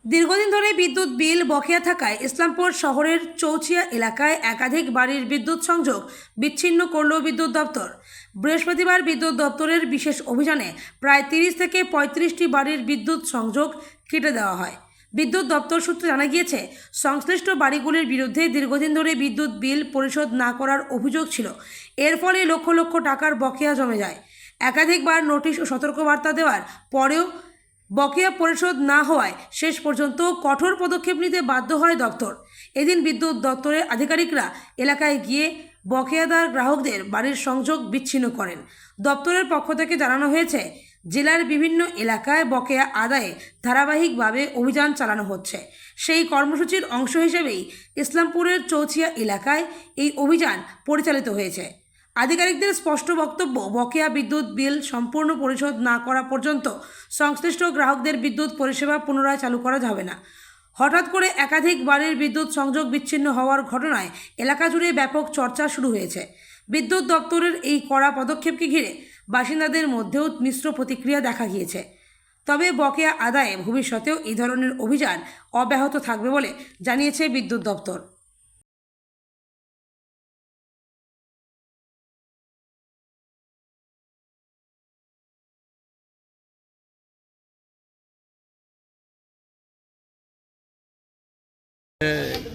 দীর্ঘদিন ধরে বিদ্যুৎ বিল বকেয়া থাকায় ইসলামপুর শহরের চৌচিয়া এলাকায় একাধিক বাড়ির বিদ্যুৎ সংযোগ বিচ্ছিন্ন করল বিদ্যুৎ দপ্তর। বৃহস্পতিবার বিদ্যুৎ দপ্তরের বিশেষ অভিযানে প্রায় 30 থেকে 35টি বাড়ির বিদ্যুৎ সংযোগ কেটে দেওয়া হয়। বিদ্যুৎ দপ্তর সূত্রে জানা গিয়েছে, সংশ্লিষ্ট বাড়িগুলির বিরুদ্ধে দীর্ঘদিন ধরে বিদ্যুৎ বিল পরিশোধ না করার অভিযোগ ছিল। এর ফলে লক্ষ লক্ষ টাকার বকেয়া জমে যায়। একাধিকবার নোটিশ ও সতর্কবার্তা দেওয়ার পরেও বকেয়া পরিশোধ না হওয়ায় শেষ পর্যন্ত কঠোর পদক্ষেপ নিতে বাধ্য হয় দপ্তর। এদিন বিদ্যুৎ দপ্তরের আধিকারিকরা এলাকায় গিয়ে বকেয়াদার গ্রাহকদের বাড়ির সংযোগ বিচ্ছিন্ন করেন। দপ্তরের পক্ষ থেকে জানানো হয়েছে, জেলার বিভিন্ন এলাকায় বকেয়া আদায়ে ধারাবাহিকভাবে অভিযান চালানো হচ্ছে। সেই কর্মসূচির অংশ হিসেবেই ইসলামপুরের চৌচিয়া এলাকায় এই অভিযান পরিচালিত হয়েছে। আধিকারিকদের স্পষ্ট বক্তব্য, বকেয়া বিদ্যুৎ বিল সম্পূর্ণ পরিশোধ না করা পর্যন্ত সংশ্লিষ্ট গ্রাহকদের বিদ্যুৎ পরিষেবা পুনরায় চালু করা যাবে না। হঠাৎ করে একাধিক বাড়ির বিদ্যুৎ সংযোগ বিচ্ছিন্ন হওয়ার ঘটনায় এলাকা জুড়ে ব্যাপক চর্চা শুরু হয়েছে। বিদ্যুৎ দপ্তরের এই কড়া পদক্ষেপকে ঘিরে বাসিন্দাদের মধ্যেও মিশ্র প্রতিক্রিয়া দেখা গিয়েছে। তবে বকেয়া আদায়ে ভবিষ্যতেও এই ধরনের অভিযান অব্যাহত থাকবে বলে জানিয়েছে বিদ্যুৎ দপ্তর।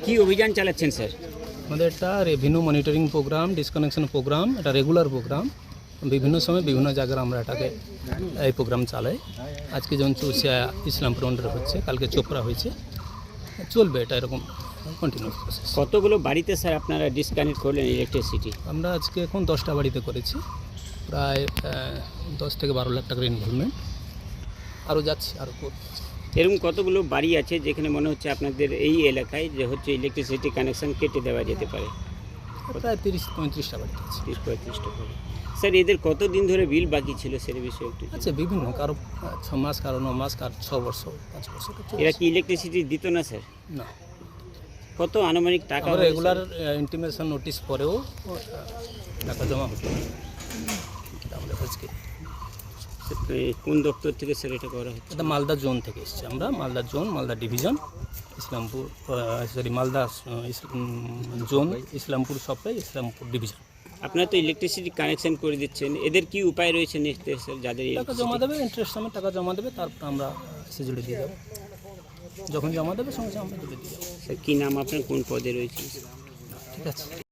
কি অভিযান চালাচ্ছেন স্যার? আমাদের একটা revenue monitoring program, disconnection program, এটা রেগুলার প্রোগ্রাম। বিভিন্ন সময় বিভিন্ন জায়গায় আমরা এটাকে এই প্রোগ্রাম চালাই। আজকে যেমন চৌচিয়া ইসলামপুর আন্ডারে হচ্ছে, কালকে চোপড়া হয়েছে, চলবে এটা এরকম কন্টিনিউ প্রসেস। কতগুলো বাড়িতে স্যার আপনারা ডিসকানেক্ট করলেন ইলেকট্রিসিটি? আমরা আজকে এখন 10টা বাড়িতে করেছি, প্রায় 10 থেকে 12 লাখ টাকার ইনভলভমেন্ট। আরও যাচ্ছে, আরও করছি। এরকম কতগুলো বাড়ি আছে যেখানে মনে হচ্ছে আপনাদের এই এলাকায় যে হচ্ছে ইলেকট্রিসিটি কানেকশন কেটে দেওয়া যেতে পারে? প্রায় 30-35টা বাড়িতে আছে। 30-35টা করে। স্যার এদের কতদিন ধরে বিল বাকি ছিল সেটা বিষয়ে একটু? আচ্ছা, বিভিন্ন, কারো 6 মাস, কারো 9 মাস, কারো 6 বছর, 5 বছর। এরা কি ইলেকট্রিসিটি দিত না স্যার? না, কত আনুমানিক টাকা? আমরা রেগুলার ইন্টিমেশন নোটিশ পরেও টাকা জমা হতো। আমাদের আজকে কোন দপ্তর থেকে স্যার এটা করা হচ্ছে? এটা মালদা জোন থেকে এসেছে। আমরা Malda zone, Malda division, Islampur Malda zone, Islampur supply, Islampur division. আপনারা তো ইলেকট্রিসিটি কানেকশন করে দিচ্ছেন, এদের কি উপায় রয়েছে নেক্সট স্যার? যাদের টাকা জমা দেবে, ইন্টারেস্ট সময় টাকা জমা দেবে, তারপর আমরা সিজুড়ে দিয়ে দেবো। যখন জমা দেবে সঙ্গে সঙ্গে আমরা তুলে দিয়ে দেবো। স্যার কী নাম আপনার, কোন পদে রয়েছে? ঠিক আছে।